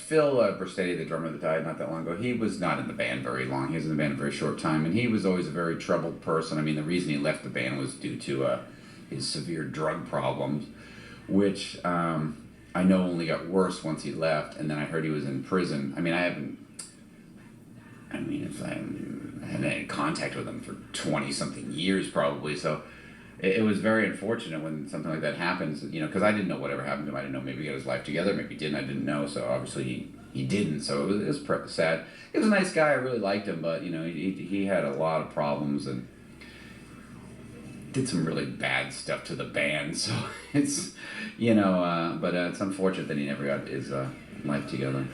Phil Buerstatte, the drummer that died not that long ago, he was not in the band very long. He was in the band a very short time, and he was always a very troubled person. I mean, the reason he left the band was due to his severe drug problems, which I know only got worse once he left, and then I heard he was in prison. I haven't had any contact with him for 20-something years probably, so it was very unfortunate when something like that happens, because I didn't know whatever happened to him. I didn't know, maybe he got his life together, maybe he didn't, I didn't know, so obviously he didn't, so it was sad. He was a nice guy, I really liked him, but, he had a lot of problems and did some really bad stuff to the band, so it's, but it's unfortunate that he never got his life together.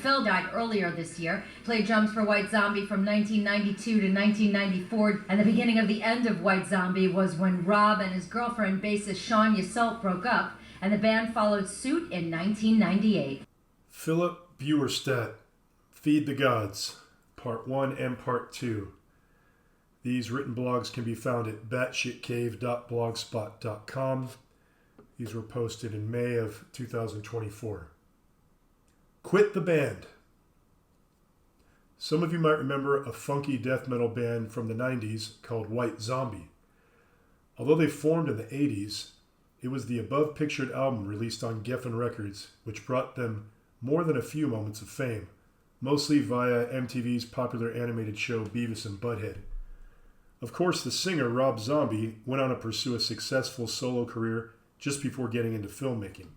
Phil died earlier this year, played drums for White Zombie from 1992 to 1994, and the beginning of the end of White Zombie was when Rob and his girlfriend, bassist Sean Yseult, broke up, and the band followed suit in 1998. Phillip Buerstatte, Feed the Gods, Part 1 and Part 2. These written blogs can be found at batshitcave.blogspot.com. These were posted in May of 2024. Quit the band. Some of you might remember a funky death metal band from the 90s called White Zombie. Although they formed in the 80s, it was the above pictured album released on Geffen Records which brought them more than a few moments of fame, mostly via MTV's popular animated show Beavis and Butthead. Of course, the singer Rob Zombie went on to pursue a successful solo career just before getting into filmmaking.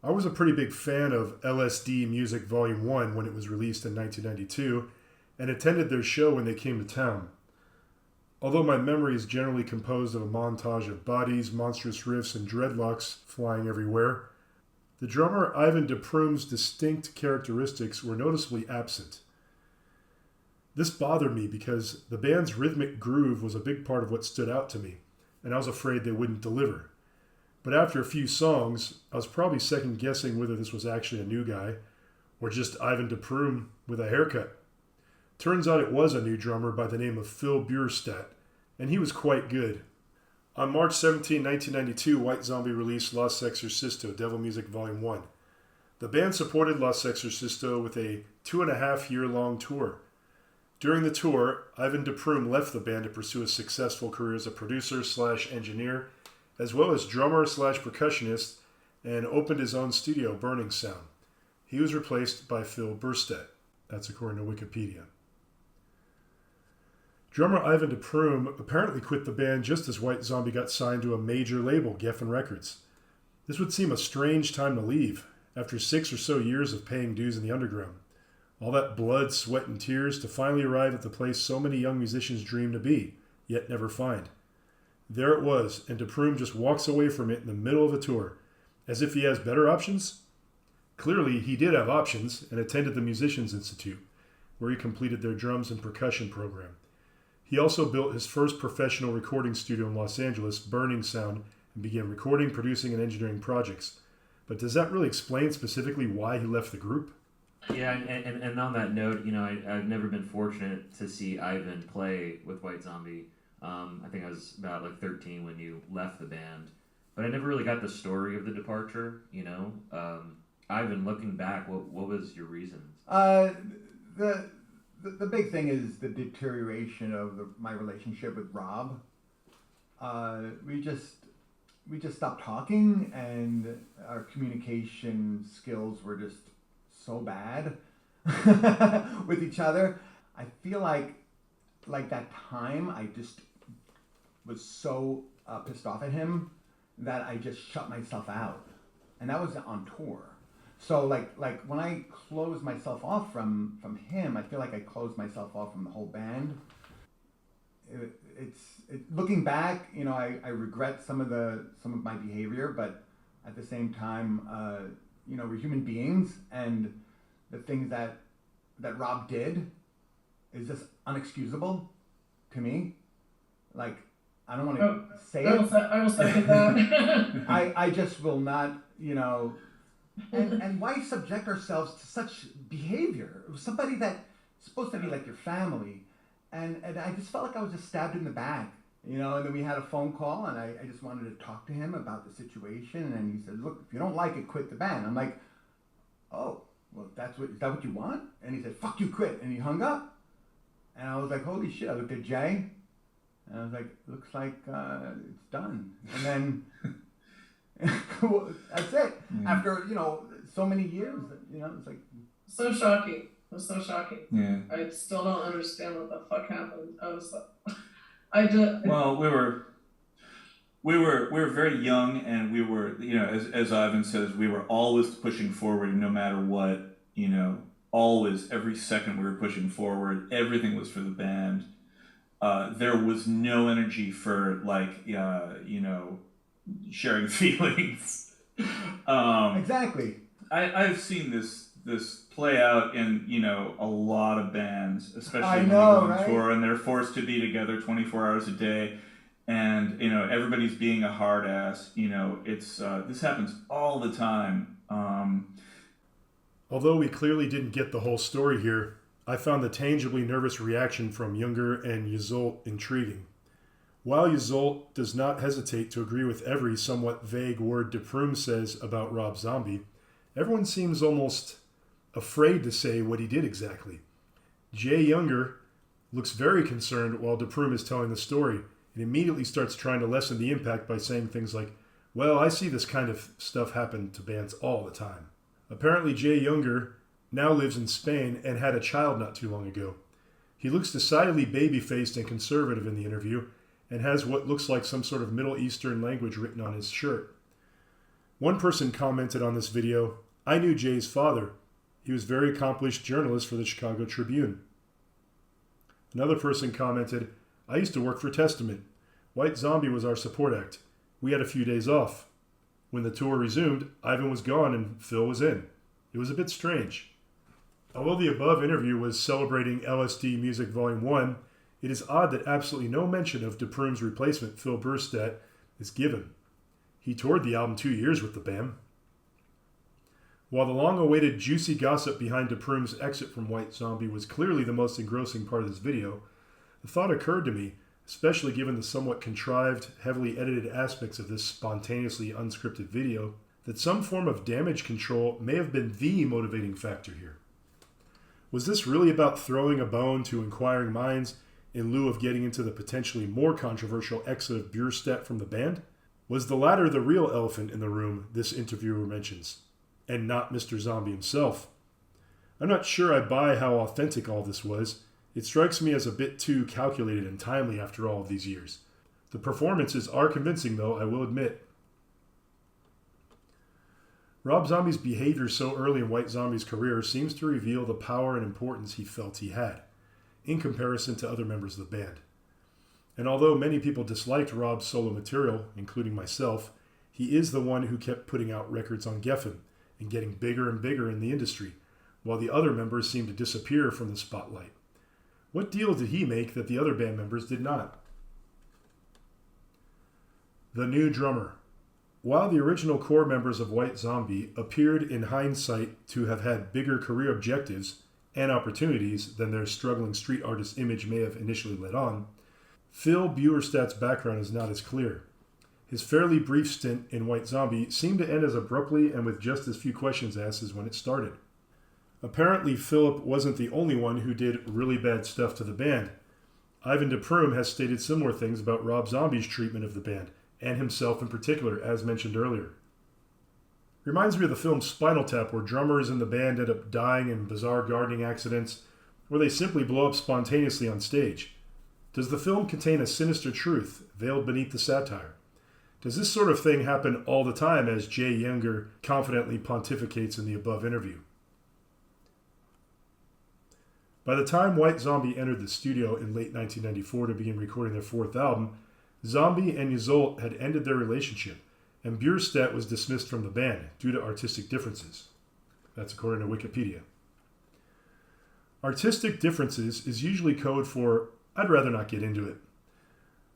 I was a pretty big fan of LSD Music Volume 1 when it was released in 1992 and attended their show when they came to town. Although my memory is generally composed of a montage of bodies, monstrous riffs, and dreadlocks flying everywhere, the drummer Ivan DePrume's distinct characteristics were noticeably absent. This bothered me because the band's rhythmic groove was a big part of what stood out to me, and I was afraid they wouldn't deliver. But after a few songs, I was probably second guessing whether this was actually a new guy or just Ivan DePrume with a haircut. Turns out it was a new drummer by the name of Phil Buerstatte, and he was quite good. On March 17, 1992, White Zombie released Los Exorcisto, Devil Music Volume 1. The band supported Los Exorcisto with a 2.5-year-long tour. During the tour, Ivan DePrume left the band to pursue a successful career as a producer/engineer, as well as drummer/percussionist, and opened his own studio, Burning Sound. He was replaced by Phil Buerstatte. That's according to Wikipedia. Drummer Ivan DePrume apparently quit the band just as White Zombie got signed to a major label, Geffen Records. This would seem a strange time to leave, after 6 or so years of paying dues in the underground. All that blood, sweat, and tears to finally arrive at the place so many young musicians dream to be, yet never find. There it was, and DePrume just walks away from it in the middle of a tour, as if he has better options? Clearly, he did have options and attended the Musicians Institute, where he completed their drums and percussion program. He also built his first professional recording studio in Los Angeles, Burning Sound, and began recording, producing, and engineering projects. But does that really explain specifically why he left the group? Yeah, and on that note, I've never been fortunate to see Ivan play with White Zombie. I think I was about 13 when you left the band, but I never really got the story of the departure. Ivan, looking back, what was your reasons? The big thing is the deterioration of my relationship with Rob. We just stopped talking, and our communication skills were just so bad with each other. I feel like that time I just was so pissed off at him that I just shut myself out, and that was on tour. So like when I closed myself off from him, I feel like I closed myself off from the whole band. Looking back, I regret some of my behavior, but at the same time, we're human beings, and the things that Rob did is just unexcusable to me. Like, I don't want to say it. I will second that. I just will not, and why subject ourselves to such behavior? Somebody that's supposed to be like your family, and I just felt like I was just stabbed in the back, and then we had a phone call, and I just wanted to talk to him about the situation, and he said, look, if you don't like it, quit the band. I'm like, oh, well, is that what you want? And he said, fuck you, quit. And he hung up. And I was like, holy shit. I looked at Jay, and I was like, looks like it's done. And then that's it. After, so many years, it's like. So shocking. It was so shocking. Yeah. I still don't understand what the fuck happened. I was like, I just. Well, we were very young, and we were, as Ivan says, we were always pushing forward, no matter what, always, every second we were pushing forward. Everything was for the band. There was no energy for sharing feelings. Exactly. I've seen this play out in a lot of bands, especially when they know, go on right? tour and they're forced to be together 24 hours a day, and everybody's being a hard ass. It's this happens all the time. Although we clearly didn't get the whole story here, I found the tangibly nervous reaction from Younger and Yseult intriguing. While Yseult does not hesitate to agree with every somewhat vague word Dupree says about Rob Zombie, everyone seems almost afraid to say what he did exactly. Jay Younger looks very concerned while Dupree is telling the story, and immediately starts trying to lessen the impact by saying things like, well, I see this kind of stuff happen to bands all the time. Apparently Jay Younger now lives in Spain and had a child not too long ago. He looks decidedly baby-faced and conservative in the interview, and has what looks like some sort of Middle Eastern language written on his shirt. One person commented on this video, I knew Jay's father. He was a very accomplished journalist for the Chicago Tribune. Another person commented, I used to work for Testament. White Zombie was our support act. We had a few days off. When the tour resumed, Ivan was gone and Phil was in. It was a bit strange. Although the above interview was celebrating LSD Music Volume 1, it is odd that absolutely no mention of Dupree's replacement, Phil Buerstatte, is given. He toured the album 2 years with the band. While the long-awaited juicy gossip behind Dupree's exit from White Zombie was clearly the most engrossing part of this video, the thought occurred to me, especially given the somewhat contrived, heavily edited aspects of this spontaneously unscripted video, that some form of damage control may have been the motivating factor here. Was this really about throwing a bone to inquiring minds in lieu of getting into the potentially more controversial exit of Buerstatte from the band? Was the latter the real elephant in the room this interviewer mentions, and not Mr. Zombie himself? I'm not sure I buy how authentic all this was. It strikes me as a bit too calculated and timely after all of these years. The performances are convincing, though, I will admit. Rob Zombie's behavior so early in White Zombie's career seems to reveal the power and importance he felt he had, in comparison to other members of the band. And although many people disliked Rob's solo material, including myself, he is the one who kept putting out records on Geffen and getting bigger and bigger in the industry, while the other members seemed to disappear from the spotlight. What deal did he make that the other band members did not? The new drummer. While the original core members of White Zombie appeared in hindsight to have had bigger career objectives and opportunities than their struggling street artist image may have initially led on, Phil Buerstatte's background is not as clear. His fairly brief stint in White Zombie seemed to end as abruptly and with just as few questions asked as when it started. Apparently, Philip wasn't the only one who did really bad stuff to the band. Ivan Dupree has stated similar things about Rob Zombie's treatment of the band, and himself in particular, as mentioned earlier. Reminds me of the film Spinal Tap, where drummers in the band end up dying in bizarre gardening accidents, or they simply blow up spontaneously on stage. Does the film contain a sinister truth, veiled beneath the satire? Does this sort of thing happen all the time, as Jay Younger confidently pontificates in the above interview? By the time White Zombie entered the studio in late 1994 to begin recording their fourth album, Zombie and Yseult had ended their relationship, and Buerstatte was dismissed from the band due to artistic differences. That's according to Wikipedia. Artistic differences is usually code for, I'd rather not get into it.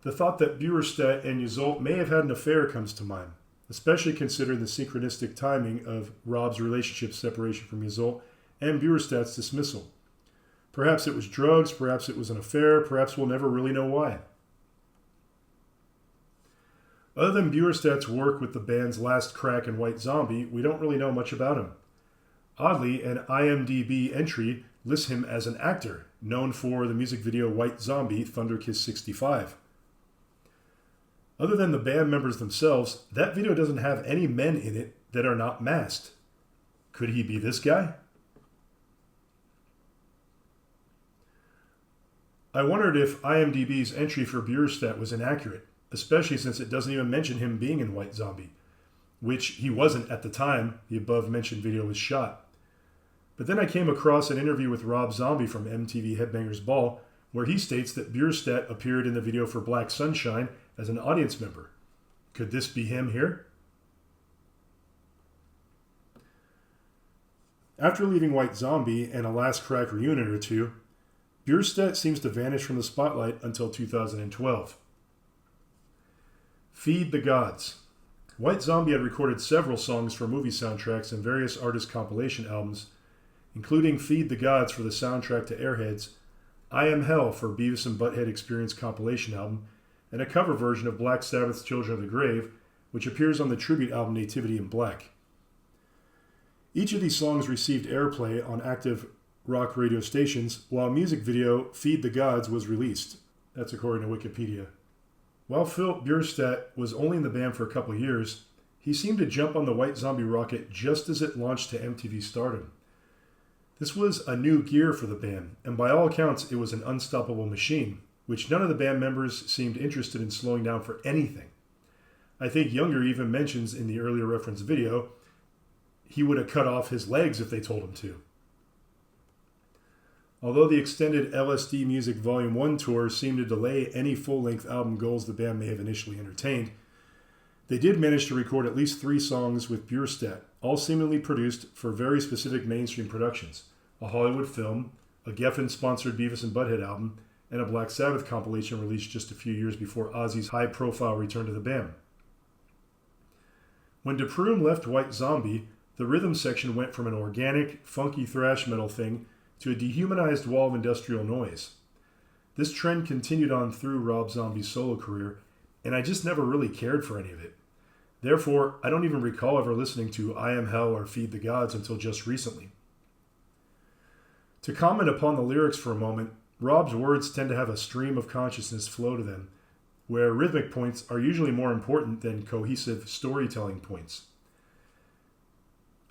The thought that Buerstatte and Yseult may have had an affair comes to mind, especially considering the synchronistic timing of Rob's relationship separation from Yseult and Buerstatte's dismissal. Perhaps it was drugs, perhaps it was an affair, perhaps we'll never really know why. Other than Buerstatte's work with the band's last crack in White Zombie, we don't really know much about him. Oddly, an IMDb entry lists him as an actor, known for the music video White Zombie, Thunder Kiss 65. Other than the band members themselves, that video doesn't have any men in it that are not masked. Could he be this guy? I wondered if IMDb's entry for Buerstatte was inaccurate, especially since it doesn't even mention him being in White Zombie, which he wasn't at the time the above-mentioned video was shot. But then I came across an interview with Rob Zombie from MTV Headbangers Ball, where he states that Buerstatte appeared in the video for Black Sunshine as an audience member. Could this be him here? After leaving White Zombie and a Last Crack reunion or two, Buerstatte seems to vanish from the spotlight until 2012. Feed the Gods. White Zombie had recorded several songs for movie soundtracks and various artist compilation albums, including Feed the Gods for the soundtrack to Airheads, I Am Hell for Beavis and Butthead Experience compilation album, and a cover version of Black Sabbath's Children of the Grave, which appears on the tribute album Nativity in Black. Each of these songs received airplay on active rock radio stations, while music video Feed the Gods was released. That's according to Wikipedia. While Phillip Buerstatte was only in the band for a couple years, he seemed to jump on the White Zombie rocket just as it launched to MTV stardom. This was a new gear for the band, and by all accounts it was an unstoppable machine, which none of the band members seemed interested in slowing down for anything. I think Younger even mentions in the earlier reference video he would have cut off his legs if they told him to. Although the extended LSD Music Volume 1 tour seemed to delay any full-length album goals the band may have initially entertained, they did manage to record at least 3 songs with Buerstatte, all seemingly produced for very specific mainstream productions: a Hollywood film, a Geffen-sponsored Beavis and Butthead album, and a Black Sabbath compilation released just a few years before Ozzy's high-profile return to the band. When DePrume left White Zombie, the rhythm section went from an organic, funky thrash metal thing to a dehumanized wall of industrial noise. This trend continued on through Rob Zombie's solo career, and I just never really cared for any of it. Therefore, I don't even recall ever listening to I Am Hell or Feed the Gods until just recently. To comment upon the lyrics for a moment, Rob's words tend to have a stream of consciousness flow to them, where rhythmic points are usually more important than cohesive storytelling points.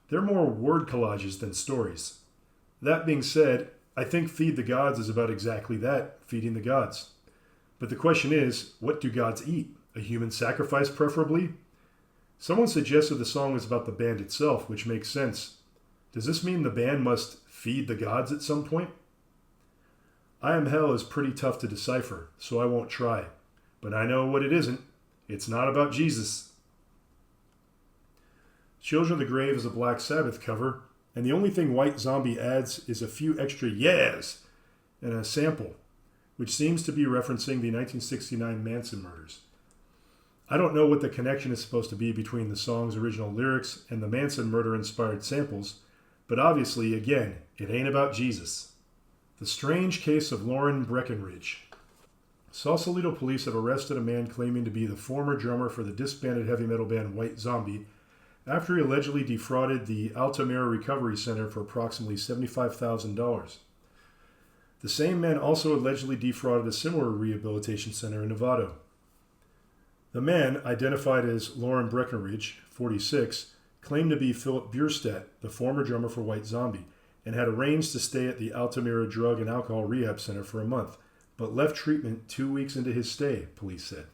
They're more word collages than stories. That being said, I think Feed the Gods is about exactly that, feeding the gods. But the question is, what do gods eat? A human sacrifice, preferably? Someone suggested the song is about the band itself, which makes sense. Does this mean the band must feed the gods at some point? I Am Hell is pretty tough to decipher, so I won't try. But I know what it isn't. It's not about Jesus. Children of the Grave is a Black Sabbath cover, and the only thing White Zombie adds is a few extra yes and a sample, which seems to be referencing the 1969 Manson murders. I don't know what the connection is supposed to be between the song's original lyrics and the Manson murder-inspired samples, but obviously, again, it ain't about Jesus. The Strange Case of Lauren Breckenridge. Sausalito police have arrested a man claiming to be the former drummer for the disbanded heavy metal band White Zombie after he allegedly defrauded the Altamira Recovery Center for approximately $75,000. The same man also allegedly defrauded a similar rehabilitation center in Novato. The man, identified as Lauren Breckenridge, 46, claimed to be Phillip Buerstatte, the former drummer for White Zombie, and had arranged to stay at the Altamira Drug and Alcohol Rehab Center for a month, but left treatment 2 weeks into his stay, police said.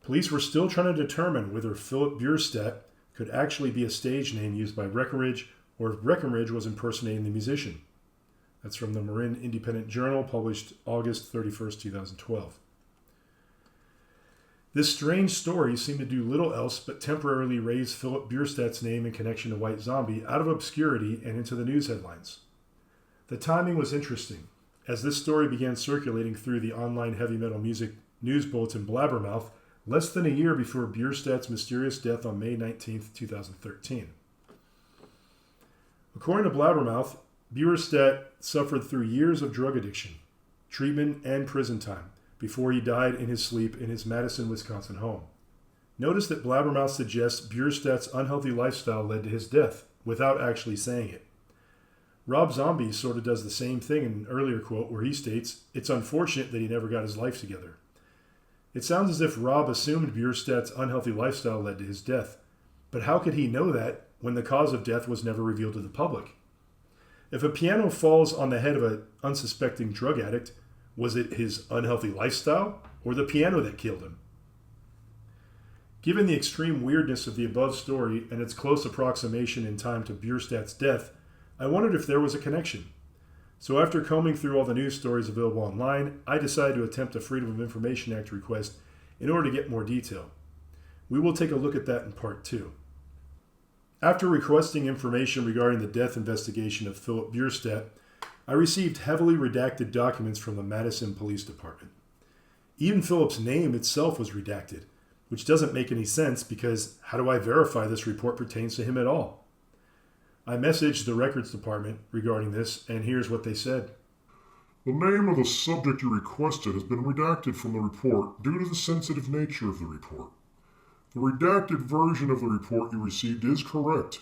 Police were still trying to determine whether Phillip Buerstatte could actually be a stage name used by Breckenridge, or if Breckenridge was impersonating the musician. That's from the Marin Independent Journal, published August 31st, 2012. This strange story seemed to do little else but temporarily raise Phillip Buerstatte's name in connection to White Zombie out of obscurity and into the news headlines. The timing was interesting, as this story began circulating through the online heavy metal music news bulletin Blabbermouth less than a year before Buerstatte's mysterious death on May 19, 2013. According to Blabbermouth, Buerstatte suffered through years of drug addiction, treatment, and prison time before he died in his sleep in his Madison, Wisconsin home. Notice that Blabbermouth suggests Buerstatte's unhealthy lifestyle led to his death. without actually saying it. Rob Zombie sort of does the same thing in an earlier quote where he states, "It's unfortunate that he never got his life together." It sounds as if Rob assumed Buerstatte's unhealthy lifestyle led to his death. But how could he know that when the cause of death was never revealed to the public? If a piano falls on the head of an unsuspecting drug addict, was it his unhealthy lifestyle or the piano that killed him? Given the extreme weirdness of the above story and its close approximation in time to Buerstatte's death, I wondered if there was a connection. So after combing through all the news stories available online, I decided to attempt a Freedom of Information Act request in order to get more detail. We will take a look at that in part 2. After requesting information regarding the death investigation of Phillip Buerstatte, I received heavily redacted documents from the Madison Police Department. Even Phillip's name itself was redacted, which doesn't make any sense because how do I verify this report pertains to him at all? I messaged the Records Department regarding this, and here's what they said. The name of the subject you requested has been redacted from the report due to the sensitive nature of the report. The redacted version of the report you received is correct.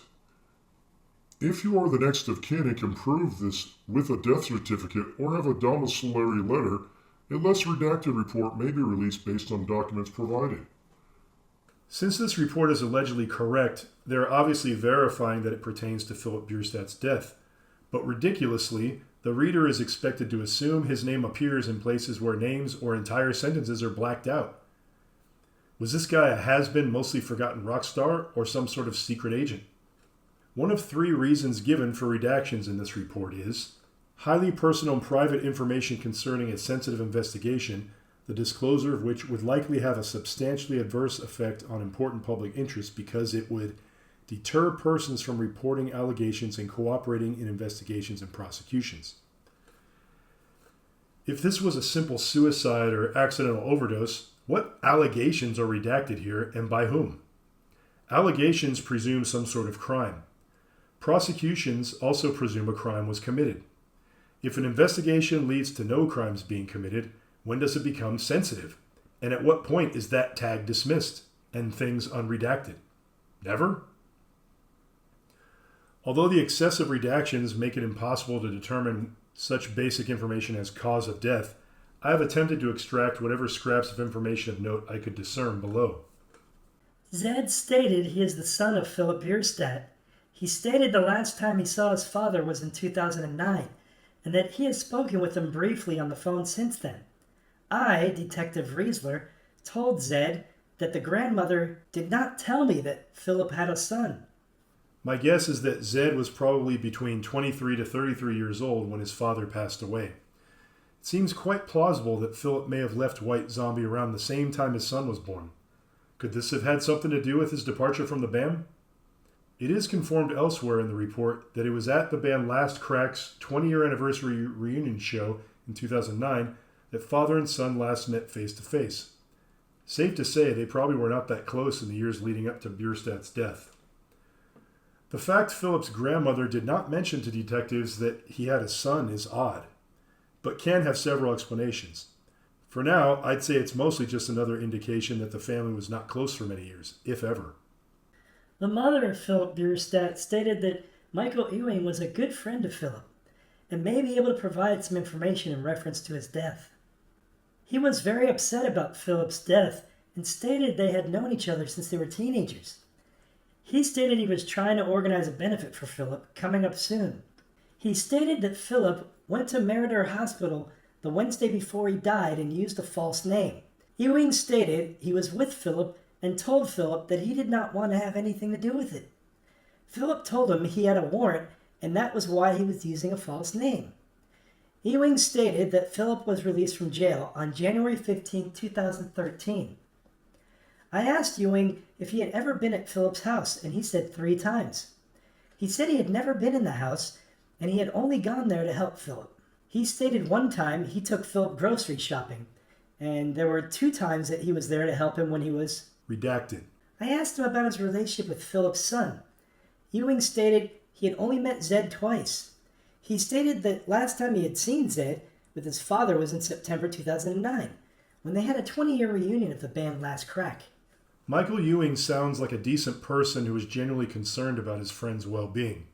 If you are the next of kin and can prove this with a death certificate or have a domiciliary letter, a less redacted report may be released based on documents provided. Since this report is allegedly correct, they're obviously verifying that it pertains to Phillip Buerstatte's death. But ridiculously, the reader is expected to assume his name appears in places where names or entire sentences are blacked out. Was this guy a has-been, mostly forgotten rock star or some sort of secret agent? One of 3 reasons given for redactions in this report is highly personal and private information concerning a sensitive investigation, the disclosure of which would likely have a substantially adverse effect on important public interest because it would deter persons from reporting allegations and cooperating in investigations and prosecutions. If this was a simple suicide or accidental overdose, what allegations are redacted here and by whom? Allegations presume some sort of crime. Prosecutions also presume a crime was committed. If an investigation leads to no crimes being committed, when does it become sensitive? And at what point is that tag dismissed and things unredacted? Never? Although the excessive redactions make it impossible to determine such basic information as cause of death, I have attempted to extract whatever scraps of information of note I could discern below. Zed stated he is the son of Phillip Buerstatte. He stated the last time he saw his father was in 2009, and that he has spoken with him briefly on the phone since then. I, Detective Riesler, told Zed that the grandmother did not tell me that Phillip had a son. My guess is that Zed was probably between 23 to 33 years old when his father passed away. It seems quite plausible that Phillip may have left White Zombie around the same time his son was born. Could this have had something to do with his departure from the band? It is confirmed elsewhere in the report that it was at the band Last Crack's 20-year anniversary reunion show in 2009 that father and son last met face to face. Safe to say they probably were not that close in the years leading up to Buerstatte's death. The fact Phillip's grandmother did not mention to detectives that he had a son is odd, but can have several explanations. For now, I'd say it's mostly just another indication that the family was not close for many years, if ever. The mother of Phillip Buerstatte stated that Michael Ewing was a good friend of Phillip and may be able to provide some information in reference to his death. He was very upset about Phillip's death and stated they had known each other since they were teenagers. He stated he was trying to organize a benefit for Phillip coming up soon. He stated that Phillip went to Meritor Hospital the Wednesday before he died and used a false name. Ewing stated he was with Phillip and told Phillip that he did not want to have anything to do with it. Phillip told him he had a warrant and that was why he was using a false name. Ewing stated that Phillip was released from jail on January 15, 2013. I asked Ewing if he had ever been at Phillip's house, and he said 3 times. He said he had never been in the house, and he had only gone there to help Phillip. He stated one time he took Phillip grocery shopping, and there were 2 times that he was there to help him when he was redacted. I asked him about his relationship with Phillip's son. Ewing stated he had only met Zed twice. He stated that last time he had seen Zed with his father was in September 2009, when they had a 20-year reunion of the band Last Crack. Michael Ewing sounds like a decent person who is genuinely concerned about his friend's well-being.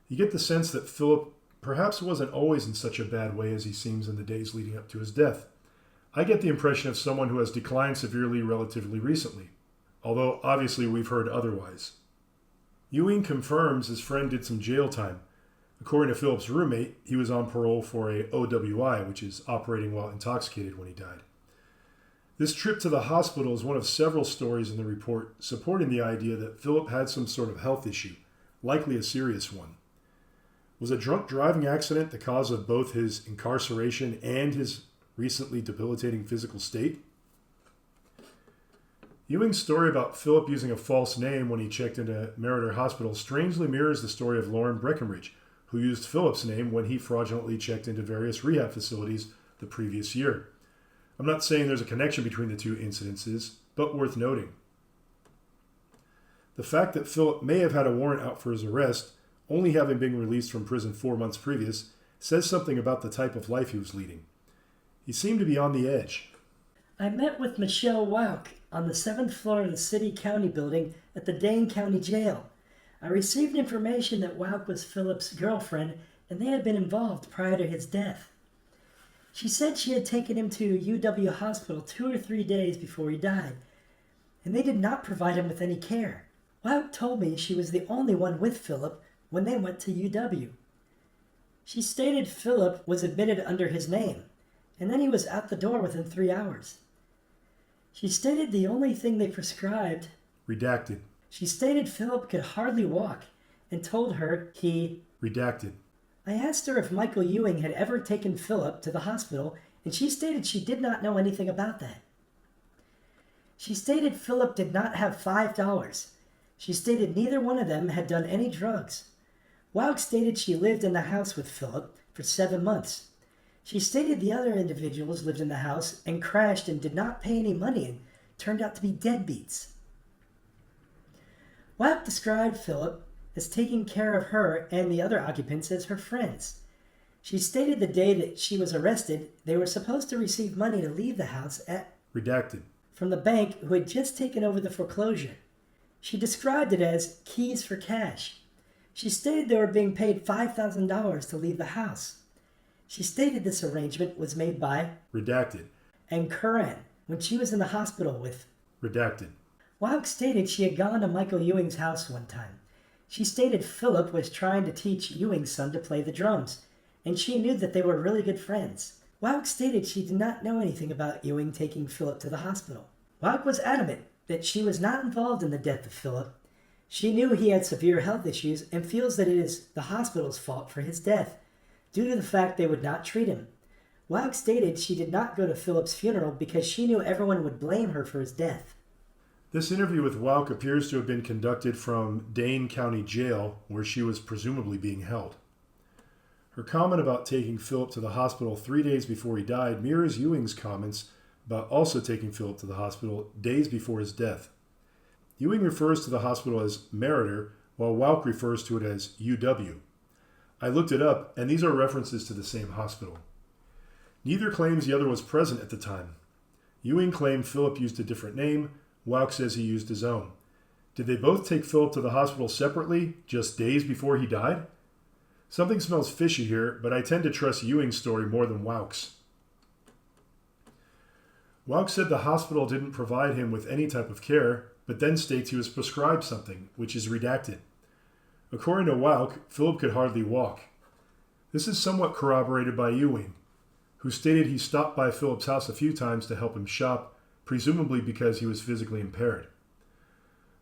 You get the sense that Phillip perhaps wasn't always in such a bad way as he seems in the days leading up to his death. I get the impression of someone who has declined severely relatively recently, although obviously we've heard otherwise. Ewing confirms his friend did some jail time. According to Phillip's roommate, he was on parole for a OWI, which is operating while intoxicated, when he died. This trip to the hospital is one of several stories in the report supporting the idea that Phillip had some sort of health issue, likely a serious one. Was a drunk driving accident the cause of both his incarceration and his recently debilitating physical state? Ewing's story about Phillip using a false name when he checked into Meriter Hospital strangely mirrors the story of Lauren Breckenridge, who used Phillip's name when he fraudulently checked into various rehab facilities the previous year. I'm not saying there's a connection between the two incidences, but worth noting. The fact that Phillip may have had a warrant out for his arrest, only having been released from prison 4 months previous, says something about the type of life he was leading. He seemed to be on the edge. I met with Michelle Wauk on the 7th floor of the City-County building at the Dane County Jail. I received information that Wauk was Phillip's girlfriend and they had been involved prior to his death. She said she had taken him to UW Hospital 2 or 3 days before he died, and they did not provide him with any care. Wauk told me she was the only one with Phillip when they went to UW. She stated Phillip was admitted under his name, and then he was out the door within 3 hours. She stated the only thing they prescribed... Redacted. She stated Phillip could hardly walk, and told her he... Redacted. I asked her if Michael Ewing had ever taken Phillip to the hospital, and she stated she did not know anything about that. She stated Phillip did not have $5. She stated neither one of them had done any drugs. Wauk stated she lived in the house with Phillip for 7 months. She stated the other individuals lived in the house and crashed and did not pay any money and turned out to be deadbeats. Wauk described Phillip as taking care of her and the other occupants as her friends. She stated the day that she was arrested, they were supposed to receive money to leave the house at... Redacted. From the bank who had just taken over the foreclosure. She described it as keys for cash. She stated they were being paid $5,000 to leave the house. She stated this arrangement was made by... Redacted. And Curran, when she was in the hospital with... Redacted. Wauk stated she had gone to Michael Ewing's house one time. She stated Phillip was trying to teach Ewing's son to play the drums, and she knew that they were really good friends. Wauk stated she did not know anything about Ewing taking Phillip to the hospital. Wauk was adamant that she was not involved in the death of Phillip. She knew he had severe health issues and feels that it is the hospital's fault for his death, due to the fact they would not treat him. Wauk stated she did not go to Phillip's funeral because she knew everyone would blame her for his death. This interview with Wauk appears to have been conducted from Dane County Jail, where she was presumably being held. Her comment about taking Phillip to the hospital 3 days before he died mirrors Ewing's comments about also taking Phillip to the hospital days before his death. Ewing refers to the hospital as Meriter, while Wauk refers to it as UW. I looked it up, and these are references to the same hospital. Neither claims the other was present at the time. Ewing claimed Phillip used a different name. Wauk says he used his own. Did they both take Phillip to the hospital separately, just days before he died? Something smells fishy here, but I tend to trust Ewing's story more than Wauk's. Wauk said the hospital didn't provide him with any type of care, but then states he was prescribed something, which is redacted. According to Wauk, Phillip could hardly walk. This is somewhat corroborated by Ewing, who stated he stopped by Phillip's house a few times to help him shop, presumably because he was physically impaired.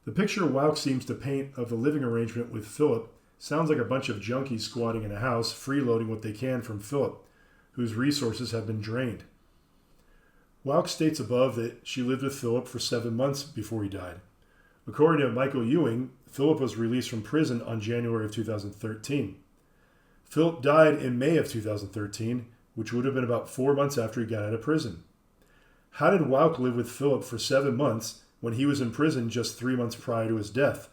The picture Wauk seems to paint of the living arrangement with Phillip sounds like a bunch of junkies squatting in a house, freeloading what they can from Phillip, whose resources have been drained. Wauk states above that she lived with Phillip for 7 months before he died. According to Michael Ewing, Phillip was released from prison on January of 2013. Phillip died in May of 2013, which would have been about 4 months after he got out of prison. How did Wauk live with Phillip for 7 months when he was in prison just 3 months prior to his death?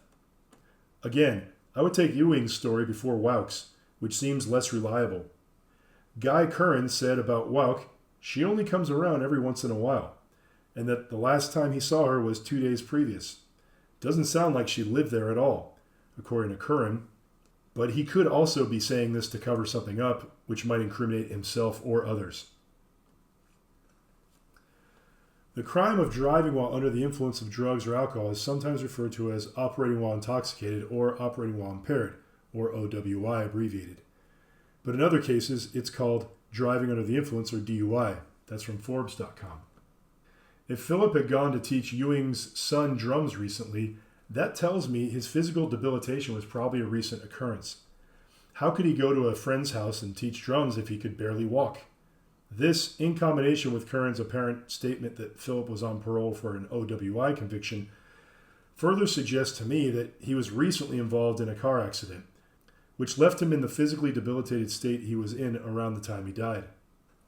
Again, I would take Ewing's story before Wauk's, which seems less reliable. Guy Curran said about Wauk, she only comes around every once in a while. and that the last time he saw her was 2 days previous. Doesn't sound like she lived there at all, according to Curran, but he could also be saying this to cover something up, which might incriminate himself or others. The crime of driving while under the influence of drugs or alcohol is sometimes referred to as operating while intoxicated or operating while impaired, or OWI abbreviated. But in other cases, it's called driving under the influence, or DUI. That's from Forbes.com. If Phillip had gone to teach Ewing's son drums recently, that tells me his physical debilitation was probably a recent occurrence. How could he go to a friend's house and teach drums if he could barely walk? This, in combination with Curran's apparent statement that Phillip was on parole for an OWI conviction, further suggests to me that he was recently involved in a car accident, which left him in the physically debilitated state he was in around the time he died.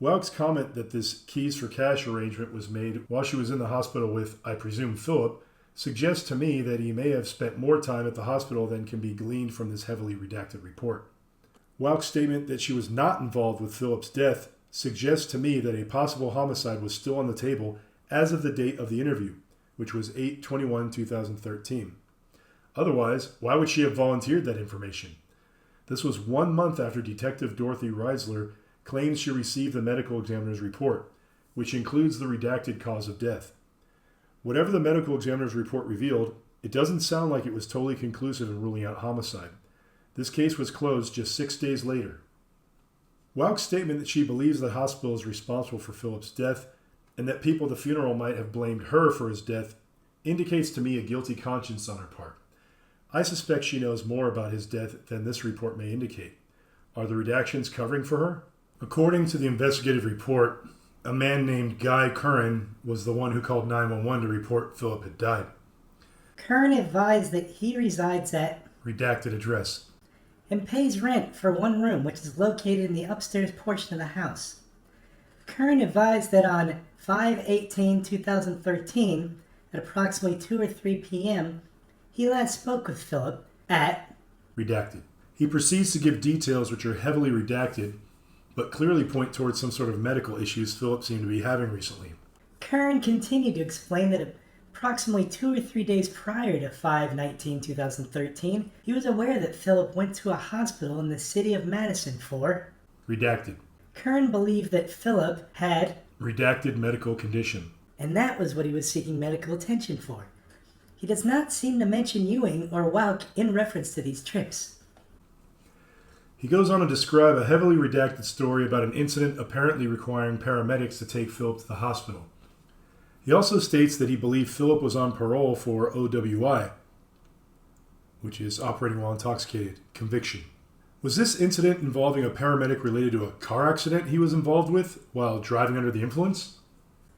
Welk's comment that this keys for cash arrangement was made while she was in the hospital with, I presume, Phillip, suggests to me that he may have spent more time at the hospital than can be gleaned from this heavily redacted report. Welk's statement that she was not involved with Phillip's death suggests to me that a possible homicide was still on the table as of the date of the interview, which was 8/21/2013. Otherwise, why would she have volunteered that information? This was 1 month after Detective Dorothy Reisler claims she received the medical examiner's report, which includes the redacted cause of death. Whatever the medical examiner's report revealed, it doesn't sound like it was totally conclusive in ruling out homicide. This case was closed just 6 days later. Welk's statement that she believes the hospital is responsible for Phillip's death and that people at the funeral might have blamed her for his death indicates to me a guilty conscience on her part. I suspect she knows more about his death than this report may indicate. Are the redactions covering for her? According to the investigative report, a man named Guy Curran was the one who called 911 to report Phillip had died. Curran advised that he resides at Redacted address. and pays rent for one room, which is located in the upstairs portion of the house. Curran advised that on 5/18/2013, at approximately 2 or 3 p.m., he last spoke with Phillip at Redacted. He proceeds to give details which are heavily redacted, but clearly point towards some sort of medical issues Phillip seemed to be having recently. Curran continued to explain that approximately 2 or 3 days prior to 5/19/2013, he was aware that Phillip went to a hospital in the city of Madison for Redacted. Curran believed that Phillip had, Redacted medical condition. and that was what he was seeking medical attention for. He does not seem to mention Ewing or Welk in reference to these trips. He goes on to describe a heavily redacted story about an incident apparently requiring paramedics to take Phillip to the hospital. He also states that he believed Phillip was on parole for OWI, which is operating while intoxicated, conviction. Was this incident involving a paramedic related to a car accident he was involved with while driving under the influence?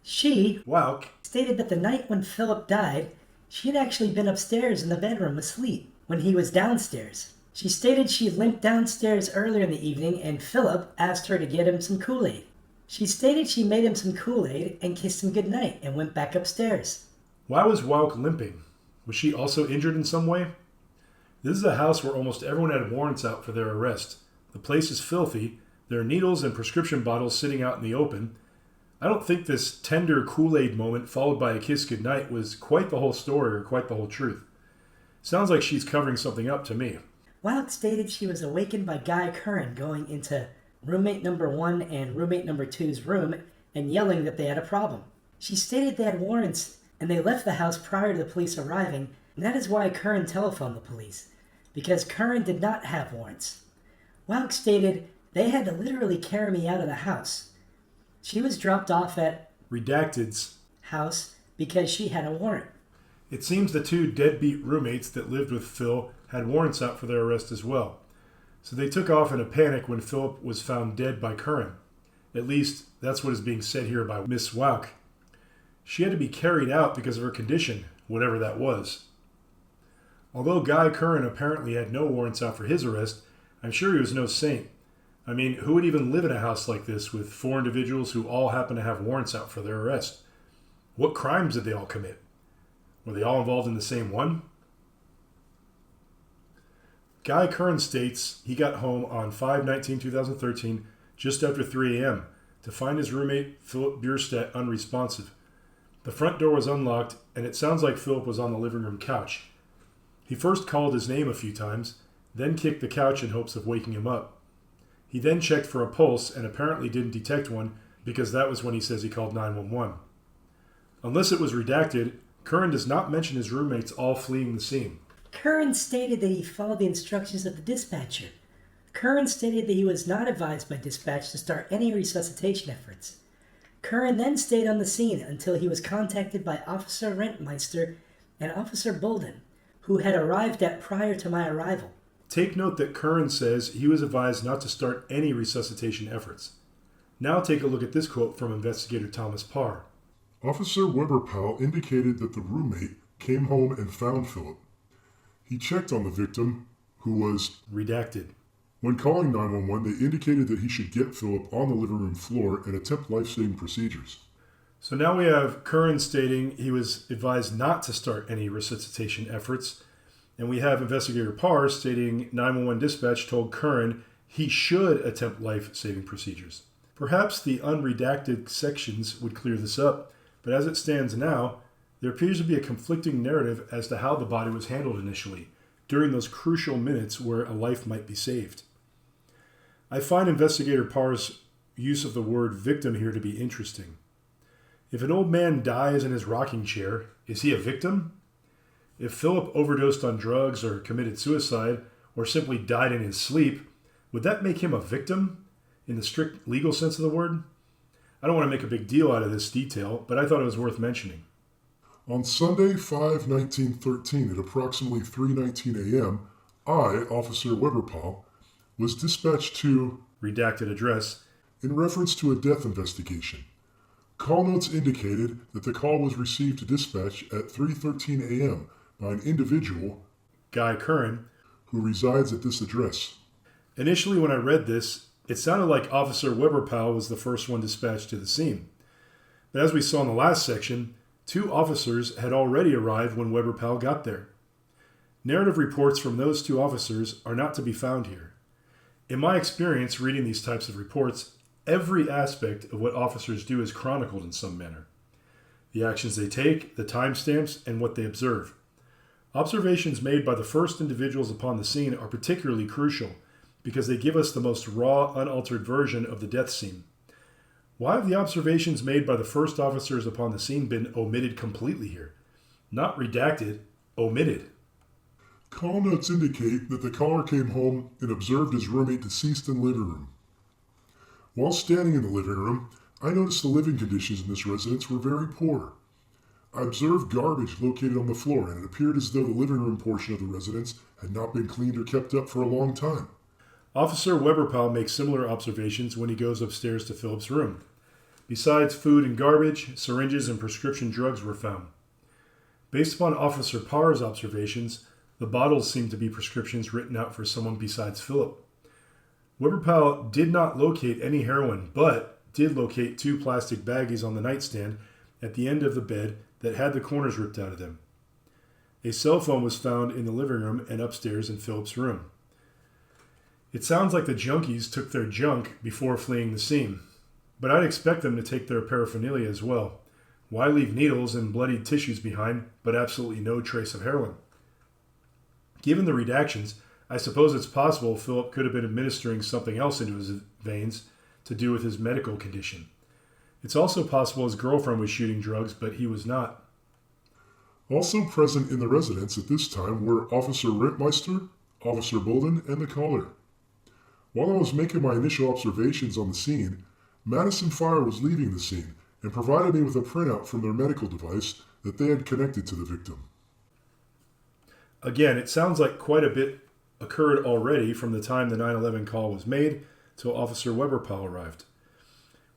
She Welk stated that the night when Phillip died, she had actually been upstairs in the bedroom asleep when he was downstairs. She stated she limped downstairs earlier in the evening and Phillip asked her to get him some Kool-Aid. She stated she made him some Kool-Aid and kissed him goodnight and went back upstairs. Why was Welk limping? Was she also injured in some way? This is a house where almost everyone had warrants out for their arrest. The place is filthy. There are needles and prescription bottles sitting out in the open. I don't think this tender Kool-Aid moment followed by a kiss goodnight was quite the whole story or quite the whole truth. Sounds like she's covering something up to me. Welk stated she was awakened by Guy Curran going into roommate number 1 and roommate number 2's room and yelling that they had a problem. She stated they had warrants and they left the house prior to the police arriving, and that is why Curran telephoned the police, because Curran did not have warrants. Welk stated they had to literally carry me out of the house. She was dropped off at Redacted's house because she had a warrant. It seems the 2 deadbeat roommates that lived with Phil had warrants out for their arrest as well. So they took off in a panic when Phillip was found dead by Curran. At least, that's what is being said here by Miss Welk. She had to be carried out because of her condition, whatever that was. Although Guy Curran apparently had no warrants out for his arrest, I'm sure he was no saint. I mean, who would even live in a house like this with 4 individuals who all happen to have warrants out for their arrest? What crimes did they all commit? Were they all involved in the same one? Guy Curran states he got home on 5/19/2013 just after 3 a.m. to find his roommate Phillip Buerstatte unresponsive. The front door was unlocked, and it sounds like Phillip was on the living room couch. He first called his name a few times, then kicked the couch in hopes of waking him up. He then checked for a pulse and apparently didn't detect one because that was when he says he called 911. Unless it was redacted, Curran does not mention his roommates all fleeing the scene. Curran stated that he followed the instructions of the dispatcher. Curran stated that he was not advised by dispatch to start any resuscitation efforts. Curran then stayed on the scene until he was contacted by Officer Rentmeister and Officer Bolden, who had arrived at prior to my arrival. Take note that Curran says he was advised not to start any resuscitation efforts. Now take a look at this quote from investigator Thomas Parr. Officer Weber-Powell indicated that the roommate came home and found Phillip. He checked on the victim, who was redacted. When calling 911, they indicated that he should get Phillip on the living room floor and attempt life-saving procedures. So now we have Curran stating he was advised not to start any resuscitation efforts, and we have investigator Parr stating 911 dispatch told Curran he should attempt life-saving procedures. Perhaps the unredacted sections would clear this up, but as it stands now, there appears to be a conflicting narrative as to how the body was handled initially, during those crucial minutes where a life might be saved. I find investigator Parr's use of the word victim here to be interesting. If an old man dies in his rocking chair, is he a victim? If Phillip overdosed on drugs or committed suicide or simply died in his sleep, would that make him a victim in the strict legal sense of the word? I don't want to make a big deal out of this detail, but I thought it was worth mentioning. On Sunday, 5/19/13 at approximately 3:19 a.m., I, Officer Weber-Powell, was dispatched to redacted address in reference to a death investigation. Call notes indicated that the call was received to dispatch at 3:13 a.m. by an individual, Guy Curran, who resides at this address. Initially, when I read this, it sounded like Officer Weber-Powell was the first one dispatched to the scene. But as we saw in the last section, 2 officers had already arrived when Weber-Powell got there. Narrative reports from those 2 officers are not to be found here. In my experience reading these types of reports, every aspect of what officers do is chronicled in some manner. The actions they take, the timestamps, and what they observe. Observations made by the first individuals upon the scene are particularly crucial because they give us the most raw, unaltered version of the death scene. Why have the observations made by the first officers upon the scene been omitted completely here? Not redacted, omitted. Call notes indicate that the caller came home and observed his roommate deceased in the living room. While standing in the living room, I noticed the living conditions in this residence were very poor. I observed garbage located on the floor, and it appeared as though the living room portion of the residence had not been cleaned or kept up for a long time. Officer Weber-Powell makes similar observations when he goes upstairs to Phillip's room. Besides food and garbage, syringes and prescription drugs were found. Based upon Officer Parr's observations, the bottles seem to be prescriptions written out for someone besides Phillip. Weber-Powell did not locate any heroin, but did locate 2 plastic baggies on the nightstand at the end of the bed that had the corners ripped out of them. A cell phone was found in the living room and upstairs in Phillip's room. It sounds like the junkies took their junk before fleeing the scene, but I'd expect them to take their paraphernalia as well. Why leave needles and bloodied tissues behind, but absolutely no trace of heroin? Given the redactions, I suppose it's possible Phillip could have been administering something else into his veins to do with his medical condition. It's also possible his girlfriend was shooting drugs, but he was not. Also present in the residence at this time were Officer Rentmeister, Officer Bolden, and the caller. While I was making my initial observations on the scene, Madison Fire was leaving the scene and provided me with a printout from their medical device that they had connected to the victim. Again, it sounds like quite a bit occurred already from the time the 911 call was made till Officer Weber-Powell arrived.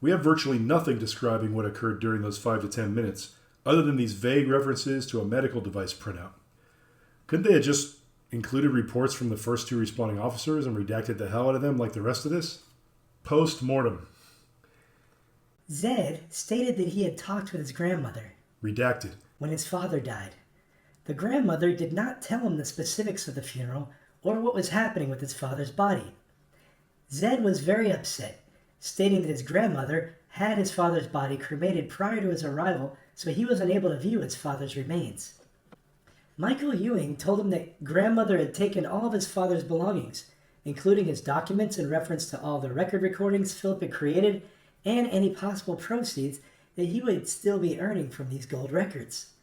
We have virtually nothing describing what occurred during those 5 to 10 minutes, other than these vague references to a medical device printout. Couldn't they have just included reports from the first 2 responding officers and redacted the hell out of them like the rest of this? Post-mortem. Zed stated that he had talked with his grandmother Redacted. when his father died. The grandmother did not tell him the specifics of the funeral or what was happening with his father's body. Zed was very upset, stating that his grandmother had his father's body cremated prior to his arrival so he was unable to view his father's remains. Michael Ewing told him that grandmother had taken all of his father's belongings, including his documents in reference to all the record recordings Phillip had created and any possible proceeds that he would still be earning from these gold records.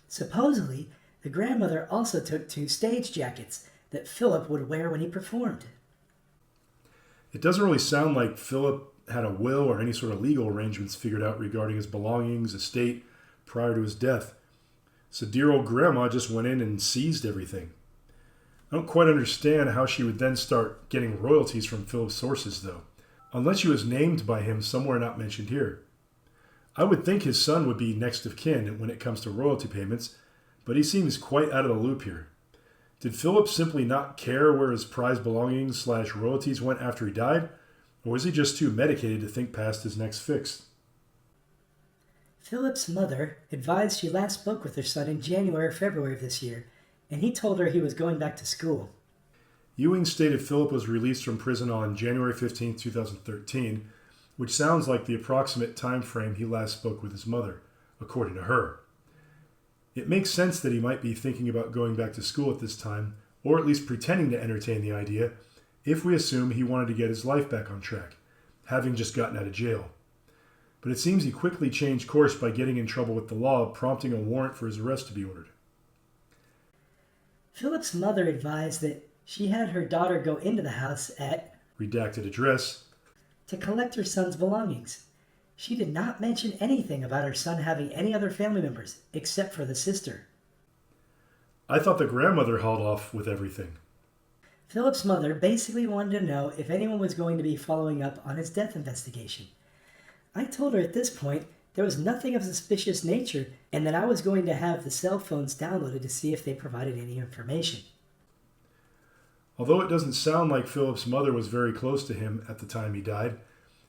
Supposedly, the grandmother also took 2 stage jackets that Phillip would wear when he performed. It doesn't really sound like Phillip had a will or any sort of legal arrangements figured out regarding his belongings, estate, prior to his death. So dear old grandma just went in and seized everything. I don't quite understand how she would then start getting royalties from Philip's sources, though, unless she was named by him somewhere not mentioned here. I would think his son would be next of kin when it comes to royalty payments, but he seems quite out of the loop here. Did Phillip simply not care where his prized belongings / royalties went after he died, or was he just too medicated to think past his next fix? Phillip's mother advised she last spoke with her son in January or February of this year, and he told her he was going back to school. Ewing stated Phillip was released from prison on January 15, 2013, which sounds like the approximate time frame he last spoke with his mother, according to her. It makes sense that he might be thinking about going back to school at this time, or at least pretending to entertain the idea, if we assume he wanted to get his life back on track, having just gotten out of jail. But it seems he quickly changed course by getting in trouble with the law, prompting a warrant for his arrest to be ordered. Phillip's mother advised that she had her daughter go into the house at redacted address to collect her son's belongings. She did not mention anything about her son having any other family members, except for the sister. I thought the grandmother hauled off with everything. Phillip's mother basically wanted to know if anyone was going to be following up on his death investigation. I told her at this point there was nothing of suspicious nature and that I was going to have the cell phones downloaded to see if they provided any information. Although it doesn't sound like Phillip's mother was very close to him at the time he died,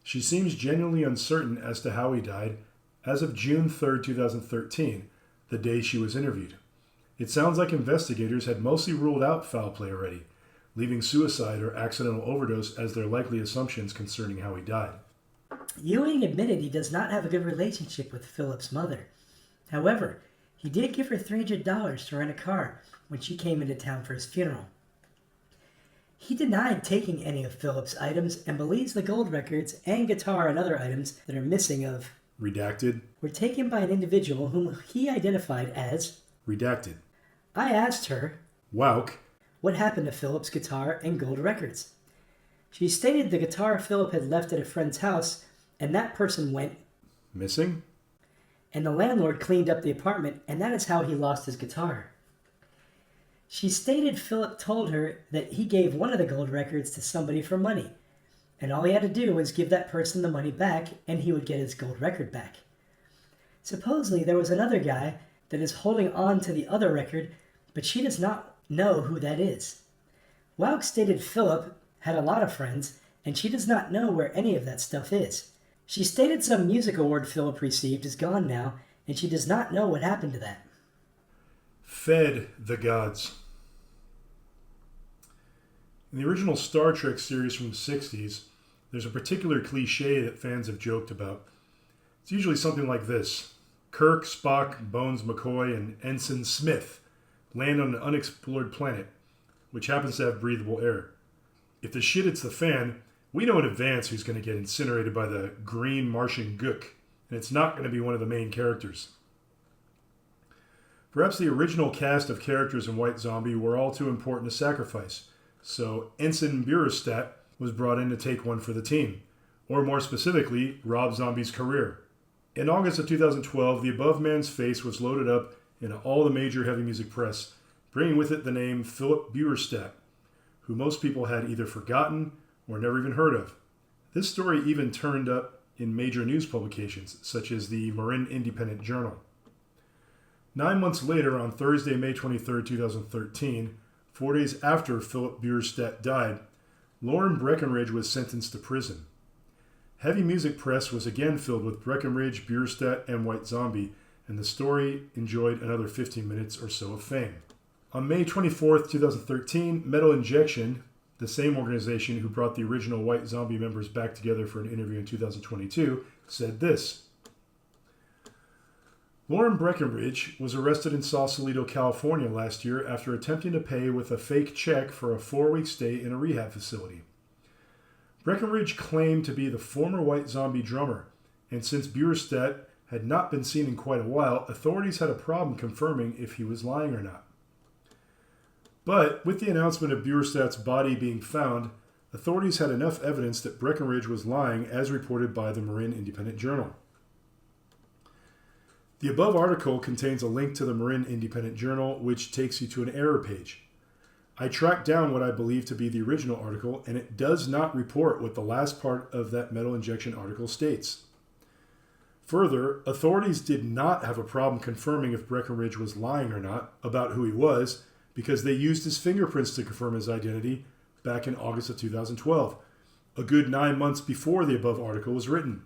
she seems genuinely uncertain as to how he died as of June 3, 2013, the day she was interviewed. It sounds like investigators had mostly ruled out foul play already, leaving suicide or accidental overdose as their likely assumptions concerning how he died. Ewing admitted he does not have a good relationship with Phillip's mother. However, he did give her $300 to rent a car when she came into town for his funeral. He denied taking any of Phillip's items and believes the gold records and guitar and other items that are missing of redacted were taken by an individual whom he identified as redacted. I asked her, Wauk, what happened to Phillip's guitar and gold records. She stated the guitar Phillip had left at a friend's house and that person went missing, and the landlord cleaned up the apartment, and that is how he lost his guitar. She stated Phillip told her that he gave one of the gold records to somebody for money, and all he had to do was give that person the money back and he would get his gold record back. Supposedly there was another guy that is holding on to the other record, but she does not know who that is. Wauk stated Phillip had a lot of friends, and she does not know where any of that stuff is. She stated some music award Phillip received is gone now, and she does not know what happened to that. Fed the gods. In the original Star Trek series from the 60s, there's a particular cliche that fans have joked about. It's usually something like this. Kirk, Spock, Bones McCoy, and Ensign Smith land on an unexplored planet, which happens to have breathable air. If the shit hits the fan, we know in advance who's going to get incinerated by the green Martian gook, and it's not going to be one of the main characters. Perhaps the original cast of characters in White Zombie were all too important to sacrifice, so Ensign Buerstatte was brought in to take one for the team, or more specifically, Rob Zombie's career. In August of 2012, the above man's face was loaded up in all the major heavy music press, bringing with it the name Phillip Buerstatte, who most people had either forgotten or never even heard of. This story even turned up in major news publications, such as the Marin Independent Journal. 9 months later, on Thursday, May 23, 2013, 4 days after Phillip Buerstatte died, Lauren Breckenridge was sentenced to prison. Heavy music press was again filled with Breckenridge, Buerstatte, and White Zombie, and the story enjoyed another 15 minutes or so of fame. On May 24, 2013, Metal Injection, the same organization who brought the original White Zombie members back together for an interview in 2022, said this. Lauren Breckenridge was arrested in Sausalito, California last year after attempting to pay with a fake check for a 4-week stay in a rehab facility. Breckenridge claimed to be the former White Zombie drummer, and since Buerstatte had not been seen in quite a while, authorities had a problem confirming if he was lying or not. But with the announcement of Buerstatte's body being found, authorities had enough evidence that Breckenridge was lying, as reported by the Marin Independent Journal. The above article contains a link to the Marin Independent Journal, which takes you to an error page. I tracked down what I believe to be the original article, and it does not report what the last part of that metal injection article states. Further, authorities did not have a problem confirming if Breckenridge was lying or not about who he was, because they used his fingerprints to confirm his identity back in August of 2012, a good 9 months before the above article was written.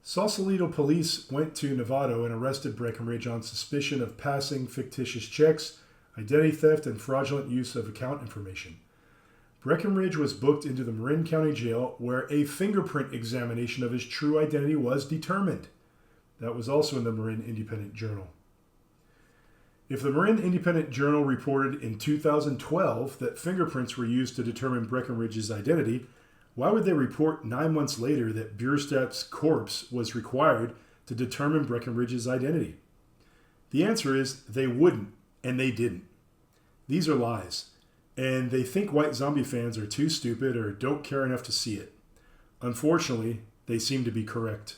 Sausalito police went to Novato and arrested Breckenridge on suspicion of passing fictitious checks, identity theft, and fraudulent use of account information. Breckenridge was booked into the Marin County Jail, where a fingerprint examination of his true identity was determined. That was also in the Marin Independent Journal. If the Marin Independent Journal reported in 2012 that fingerprints were used to determine Breckenridge's identity, why would they report 9 months later that Buerstatte's corpse was required to determine Breckenridge's identity? The answer is they wouldn't, and they didn't. These are lies, and they think White Zombie fans are too stupid or don't care enough to see it. Unfortunately, they seem to be correct.